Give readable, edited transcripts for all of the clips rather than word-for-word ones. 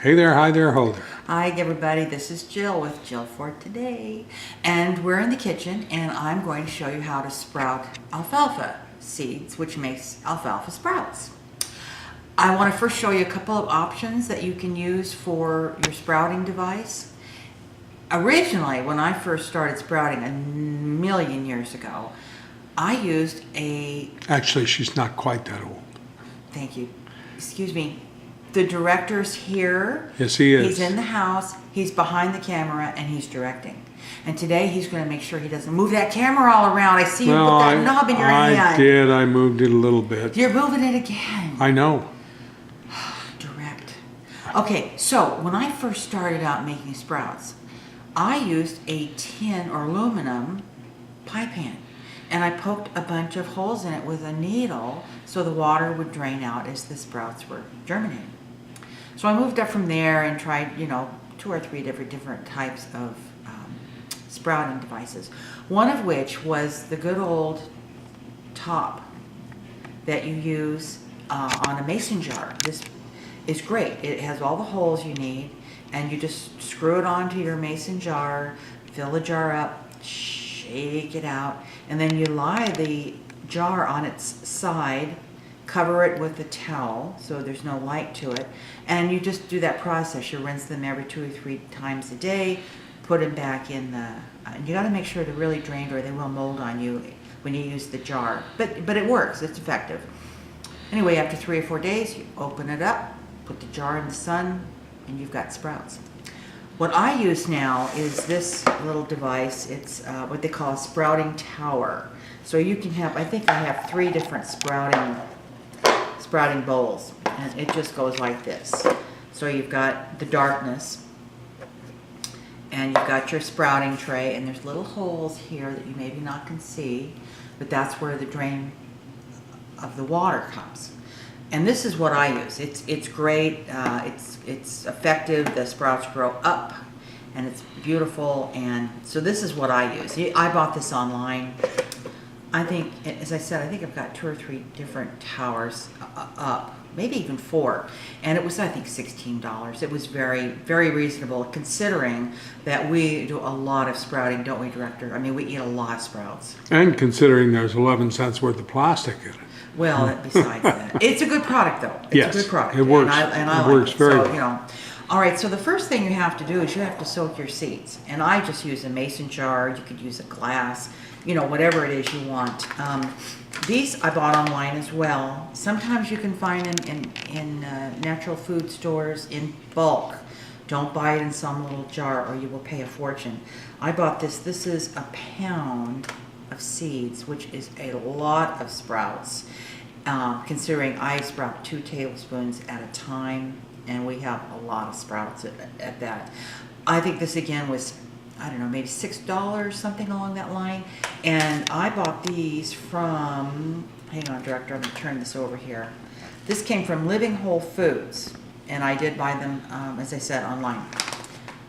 Hey there, hi there, ho there. Hi everybody, this is Jill with Jill for Today, and we're in the kitchen and I'm going to show you how to sprout alfalfa seeds, which makes alfalfa sprouts. I want to first show you a couple of options that you can use for your sprouting device. Originally, when I first started sprouting a million years ago, I used a... Actually, she's not quite that old. Thank you. Excuse me. The director's here. Yes, he is. He's in the house, he's behind the camera, and he's directing. And today he's going to make sure he doesn't move that camera all around. I see you put that knob in your hand. I did. I moved it a little bit. You're moving it again. I know. Direct. Okay, so when I first started out making sprouts, I used a tin or aluminum pie pan. And I poked a bunch of holes in it with a needle so the water would drain out as the sprouts were germinating. So I moved up from there and tried, 2 or 3 different types of sprouting devices. One of which was the good old top that you use on a mason jar. This is great. It has all the holes you need, and you just screw it onto your mason jar, fill the jar up, shake it out, and then you lie the jar on its side, cover it with a towel so there's no light to it, and you just do that process. You rinse them every 2 or 3 times a day, put them back in the, and you got to make sure they're really drained or they will mold on you when you use the jar, but it works, it's effective. Anyway, after 3 or 4 days, you open it up, put the jar in the sun, and you've got sprouts. What I use now is this little device. It's what they call a sprouting tower. So you can have, I think I have 3 different sprouting bowls, and it just goes like this. So you've got the darkness, and you've got your sprouting tray, and there's little holes here that you maybe not can see, but that's where the drain of the water comes. And this is what I use. It's great. It's effective. The sprouts grow up, and it's beautiful. And so this is what I use. I bought this online. I think, as I said, I think I've got 2 or 3 different towers up, maybe even 4. And it was, I think, $16. It was very, very reasonable, considering that we do a lot of sprouting, don't we, Director? I mean, we eat a lot of sprouts. And considering there's 11 cents worth of plastic in it. Well, besides that, it's a good product, though. It's a good product. It works. And I it like works it. very so, well. All right, so the first thing you have to do is you have to soak your seeds. And I just use a mason jar. You could use a glass, whatever it is you want. These I bought online as well. Sometimes you can find them in natural food stores in bulk. Don't buy it in some little jar or you will pay a fortune. I bought this. This is a pound of seeds, which is a lot of sprouts. Considering I sprout 2 tablespoons at a time, and we have a lot of sprouts at that. I think this again was, I don't know, maybe $6, something along that line. And I bought these from, hang on, Director, I'm going to turn this over here. This came from Living Whole Foods, and I did buy them, as I said, online.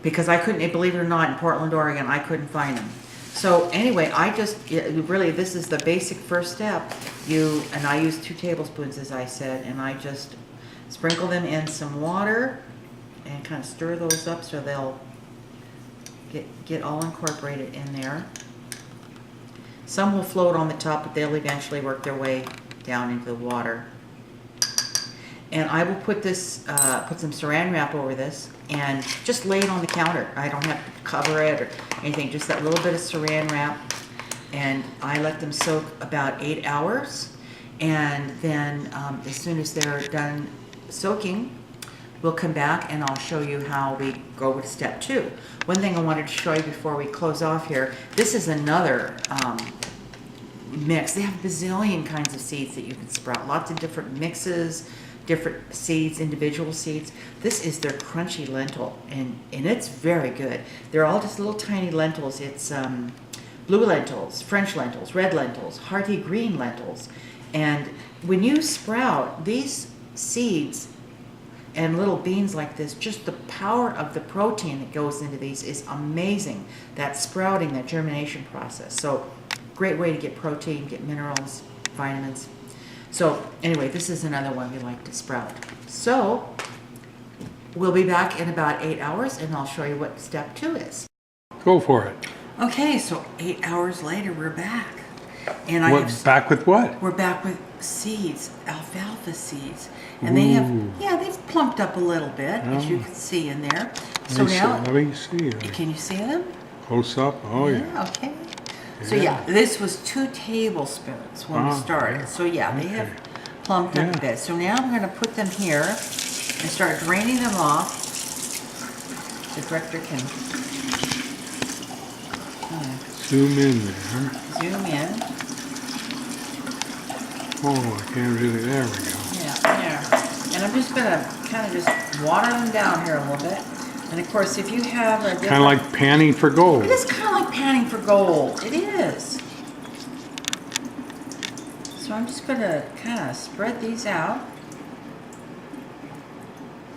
Because I couldn't, believe it or not, in Portland, Oregon, I couldn't find them. So anyway, really, this is the basic first step. And I use 2 tablespoons, as I said, and I just sprinkle them in some water and kind of stir those up so they'll get all incorporated in there. Some will float on the top, but they'll eventually work their way down into the water. And I will put this, put some saran wrap over this and just lay it on the counter. I don't have to cover it or anything, just that little bit of saran wrap. And I let them soak about 8 hours. And then as soon as they're done soaking, we'll come back and I'll show you how we go with step 2. One thing I wanted to show you before we close off here, this is another mix. They have a bazillion kinds of seeds that you can sprout, lots of different mixes, different seeds, individual seeds. This is their crunchy lentil, and it's very good. They're all just little tiny lentils. It's blue lentils, French lentils, red lentils, hearty green lentils. And when you sprout these seeds and little beans like this, just the power of the protein that goes into these is amazing. That sprouting, that germination process. So great way to get protein, get minerals, vitamins. So anyway, this is another one we like to sprout. So we'll be back in about 8 hours and I'll show you what step 2 is. Go for it. Okay, so 8 hours later, we're back. And Back with what? we're back with seeds, alfalfa seeds. And they have, yeah, they've plumped up a little bit, as you can see in there. So now, Let me see. can you see them? Close up. Oh, yeah. Okay. So yeah, this was 2 tablespoons when we started. So yeah, they have plumped up a bit. So now I'm going to put them here and start draining them off. The director can Zoom in there. zoom in. Oh, I can't really. There we go. Yeah, there. And I'm just going to kind of just water them down here a little bit. And of course, if you have a different... Kind of like panning for gold. It is kind of like panning for gold. It is. So I'm just going to kind of spread these out.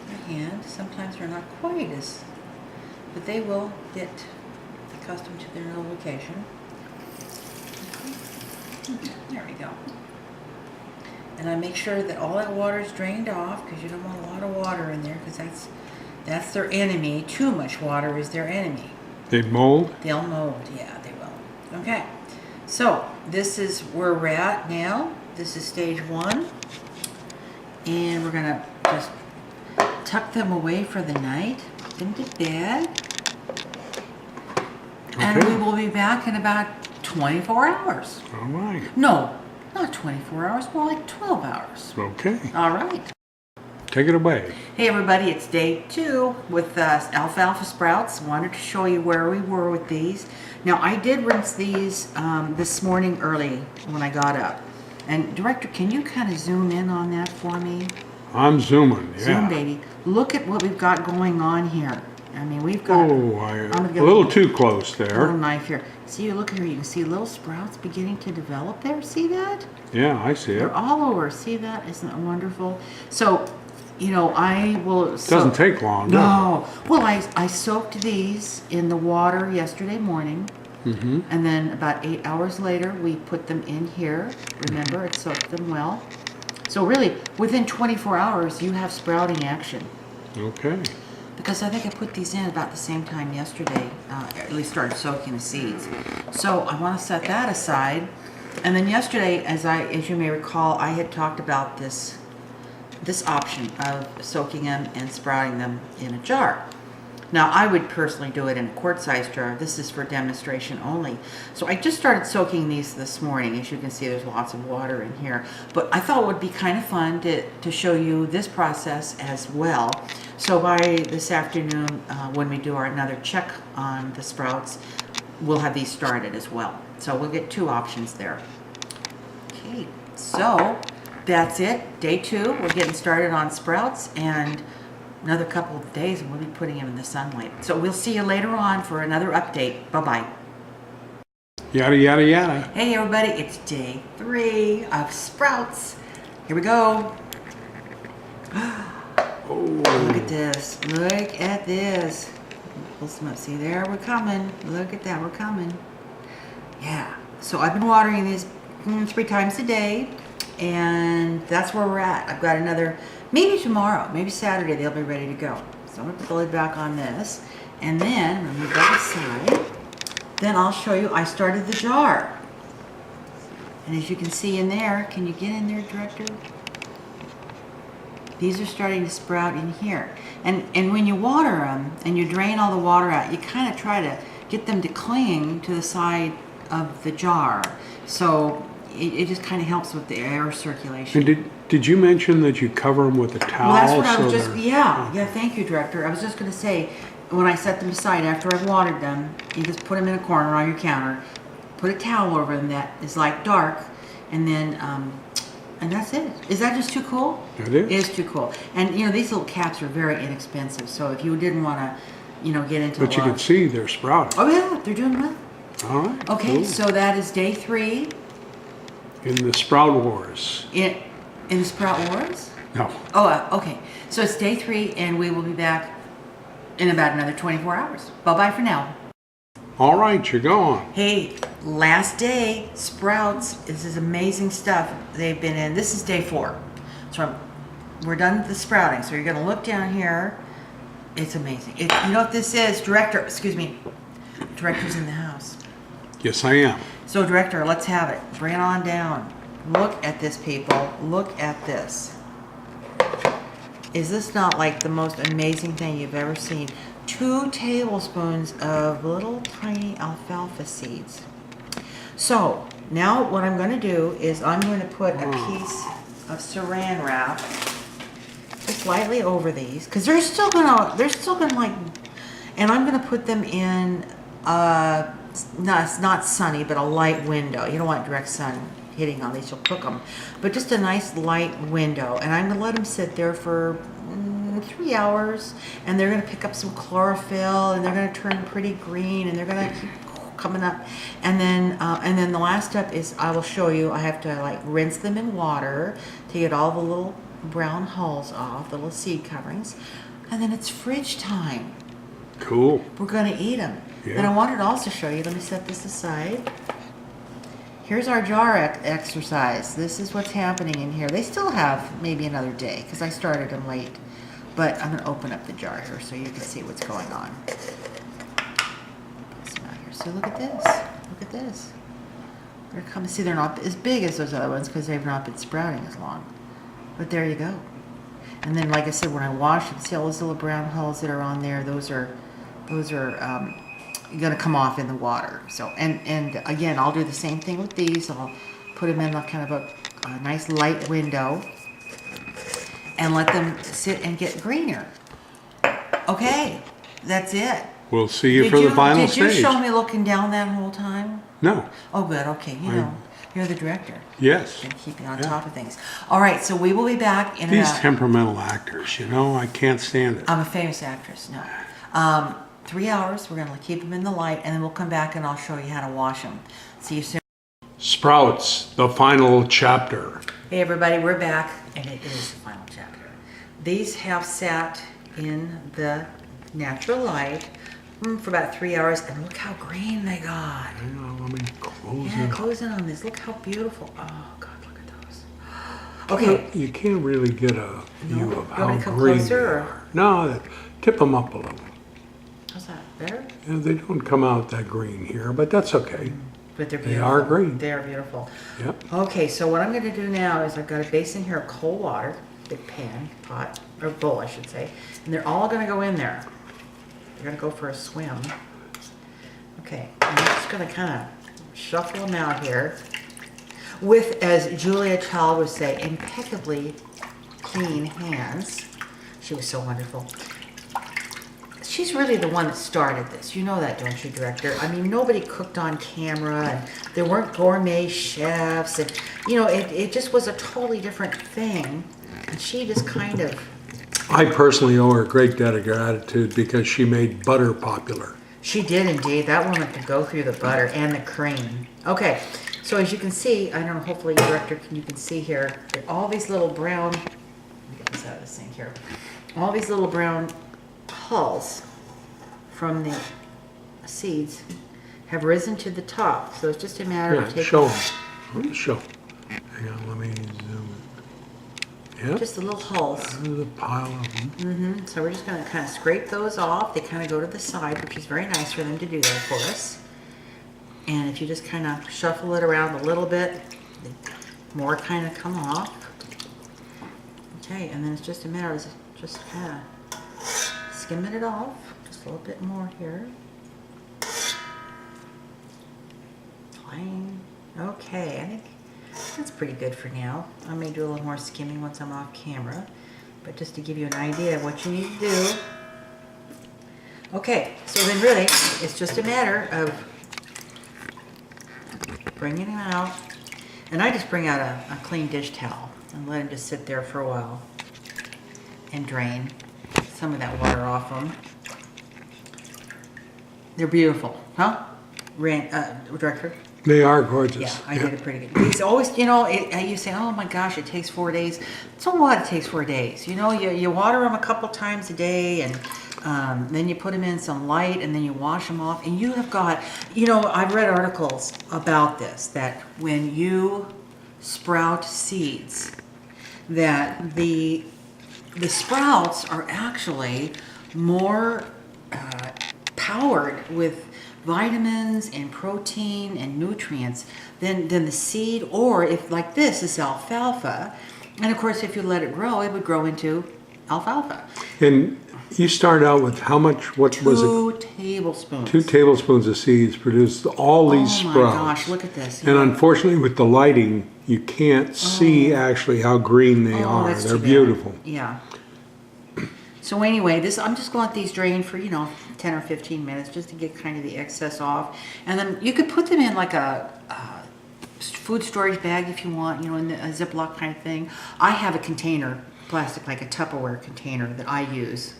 My hand. Sometimes they're not quite as... But they will get accustomed to their new location. There we go. And I make sure that all that water is drained off because you don't want a lot of water in there because that's their enemy. Too much water is their enemy. They mold? They'll mold. Yeah, they will. Okay. So this is where we're at now. This is stage 1. And we're going to just tuck them away for the night. Put them to bed. And we will be back in about 24 hours. All right. No, not 24 hours, more like 12 hours. Okay. All right. Take it away. Hey everybody, it's day 2 with alfalfa sprouts. Wanted to show you where we were with these. Now I did rinse these this morning early when I got up. And director, can you kind of zoom in on that for me? I'm zooming, yeah. Zoom, baby. Look at what we've got going on here. I mean, we've got... a little too close A there. little knife here. See, look here. You can see little sprouts beginning to develop there. See that? Yeah, I see it. They're all over. See that? Isn't that wonderful? So, you know, I will... Doesn't take long, does No. Well, I soaked these in the water yesterday morning. Mm-hmm. And then about 8 hours later, we put them in here. Remember, it soaked them well. So really, within 24 hours, you have sprouting action. Okay. Because I think I put these in about the same time yesterday, at least started soaking the seeds. So I want to set that aside. And then yesterday, as you may recall, I had talked about this option of soaking them and sprouting them in a jar. Now, I would personally do it in a quart-sized jar. This is for demonstration only. So I just started soaking these this morning. As you can see, there's lots of water in here. But I thought it would be kind of fun to show you this process as well. So by this afternoon, when we do another check on the sprouts, we'll have these started as well. So we'll get 2 options there. Okay, so that's it. Day 2, we're getting started on sprouts, and another couple of days and we'll be putting them in the sunlight. So we'll see you later on for another update. Bye-bye. Yada, yada, yada. Hey everybody, it's day 3 of sprouts. Here we go. Oh. Look at this. Look at this. Pull some up. See there? We're coming. Look at that. We're coming. Yeah. So I've been watering these 3 times a day. And that's where we're at. I've got another, maybe tomorrow, maybe Saturday, they'll be ready to go. So I'm going to put the lid back on this. And then, when we go aside, then I'll show you, I started the jar. And as you can see in there, can you get in there, director? These are starting to sprout in here. And when you water them and you drain all the water out, you kind of try to get them to cling to the side of the jar. So it just kind of helps with the air circulation. And did you mention that you cover them with a towel? Well, that's what I was so just, yeah, thank you, director. I was just going to say, when I set them aside after I've watered them, you just put them in a corner on your counter, put a towel over them that is like dark, and then, and that's it. Is that just too cool? It is. It is too cool. And, you know, these little caps are very inexpensive, so if you didn't want to, you know, get into But you can see they're sprouting. Oh, yeah, they're doing well. All right. Okay, cool. so that is day 3. In the Sprout Wars. In the Sprout Wars? No. Oh, okay. So it's day 3, and we will be back in about another 24 hours. Bye-bye for now. All right, you're going. Hey, last day, sprouts. This is amazing stuff they've been in. This is day 4. So we're done with the sprouting. So you're going to look down here, It's amazing. You know what this is? Director, excuse me. Director's in the house. Yes, I am. So, Director, let's have it. Bring it on down. Look at this, people. Look at this. Is this not like the most amazing thing you've ever seen? 2 tablespoons of little tiny alfalfa seeds. So, now what I'm going to do is I'm going to put a piece of saran wrap just lightly over these, because they're still gonna like, and I'm gonna put them in not sunny, but a light window. You don't want direct sun hitting on these, you'll cook them, but just a nice light window. And I'm gonna let them sit there for 3 hours, and they're gonna pick up some chlorophyll, and they're gonna turn pretty green, and they're gonna keep coming up. And then the last step is I will show you. I have to like rinse them in water to get all the little brown hulls off, the little seed coverings, and then it's fridge time. Cool. We're going to eat them. Yeah. And I wanted to also show you, let me set this aside. Here's our jar exercise. This is what's happening in here. They still have maybe another day because I started them late, but I'm going to open up the jar here so you can see what's going on. Put some out here. So look at this. Look at this. They're coming. See, they're not as big as those other ones because they've not been sprouting as long. But there you go. And then, like I said, when I wash them, see all those little brown hulls that are on there? Those are going to come off in the water. So, and again, I'll do the same thing with these. I'll put them in a kind of a nice light window and let them sit and get greener. Okay, that's it. We'll see you for the final stage. Did you show me looking down that whole time? No. Oh, good. Okay, you're the director. Yes. And keeping on top of things. All right, so we will be back in These temperamental actors, I can't stand it. I'm a famous actress. No. 3 hours. We're going to keep them in the light, and then we'll come back and I'll show you how to wash them. See you soon. Sprouts, the final chapter. Hey, everybody, we're back, and it is the final chapter. These have sat in the natural light for about 3 hours, and look how green they got. Let me close Yeah, it. close in on this. Look how beautiful. Oh, God, look at those. Okay. You can't really get a view of how want me to come green closer, they or? are. No, tip them up a little. How's that? Better? Yeah, they don't come out that green here, but that's okay. But they're beautiful. They are green. They are beautiful. Yep. Okay, so what I'm going to do now is I've got a basin here of cold water, big pan, pot, or bowl, I should say, and they're all going to go in there. They're going to go for a swim. Okay, I'm just going to kind of shuffle them out here with, as Julia Child would say, impeccably clean hands. She was so wonderful. She's really the one that started this. You know that, don't you, director? I mean, nobody cooked on camera, and there weren't gourmet chefs, and, it just was a totally different thing. And she just kind of... I personally owe her a great debt of gratitude because she made butter popular. She did indeed. That woman could go through the butter and the cream. Okay, so as you can see, I don't know, hopefully, director, you can see here, that all these little brown... Let me get this out of this thing here. All these little brown hulls from the seeds have risen to the top. So it's just a matter of taking... show them. Let me show. Hang on, let me zoom in. Yep. Just the little hulls. There's a pile of them. So we're just going to kind of scrape those off. They kind of go to the side, which is very nice for them to do that for us. And if you just kind of shuffle it around a little bit, more kind of come off. Okay, and then it's just a matter of just kind of skimming it off. Just a little bit more here. Plain. Okay, I think that's pretty good for now. I may do a little more skimming once I'm off camera, but just to give you an idea of what you need to do. Okay, so then really, it's just a matter of bringing them out. And I just bring out a clean dish towel and let them just sit there for a while and drain some of that water off them. They're beautiful, huh? Director? They are gorgeous. Yeah, I did it pretty good. These always, you say, oh my gosh, it takes 4 days. So what? It takes 4 days. You water them a couple times a day, and then you put them in some light, and then you wash them off. And you have got, I've read articles about this, that when you sprout seeds, that the sprouts are actually more powered with vitamins and protein and nutrients than the seed, or if like this is alfalfa. And of course, if you let it grow, it would grow into alfalfa. And you started out with how much, what was it? 2 tablespoons. 2 tablespoons of seeds produced all these sprouts. Oh my gosh, look at this. And unfortunately with the lighting, you can't see actually how green they are. That's They're too bad. beautiful. Yeah. So anyway, I'm just going to let these drain for, 10 or 15 minutes just to get kind of the excess off. And then you could put them in like a food storage bag if you want, in a Ziploc kind of thing. I have a container, plastic, like a Tupperware container that I use.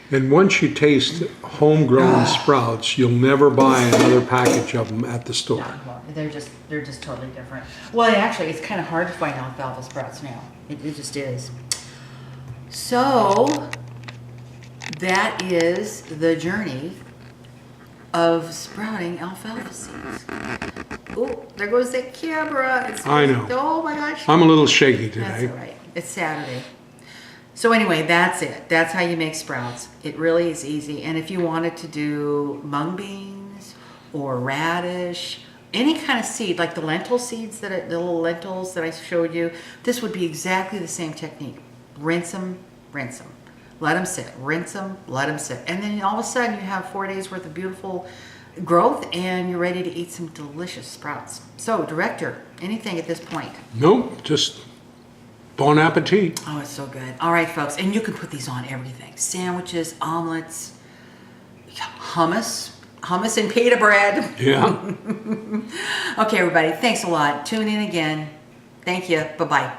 And once you taste homegrown sprouts, you'll never buy another package of them at the store. No, well, they're just totally different. Well, actually, it's kind of hard to find alfalfa sprouts now. It just is. So that is the journey of sprouting alfalfa seeds. Oh, there goes that camera. I know. Oh my gosh. I'm a little shaky today. That's all right. It's Saturday. So anyway, that's it. That's how you make sprouts. It really is easy. And if you wanted to do mung beans or radish, any kind of seed, like the lentil seeds, the little lentils that I showed you, this would be exactly the same technique. Rinse them, let them sit, rinse them, let them sit. And then all of a sudden you have 4 days worth of beautiful growth and you're ready to eat some delicious sprouts. So, Director, anything at this point? Nope, just bon appetit. Oh, it's so good. All right, folks, and you can put these on everything. Sandwiches, omelets, hummus and pita bread. Yeah. Okay, everybody, thanks a lot. Tune in again. Thank you. Bye-bye.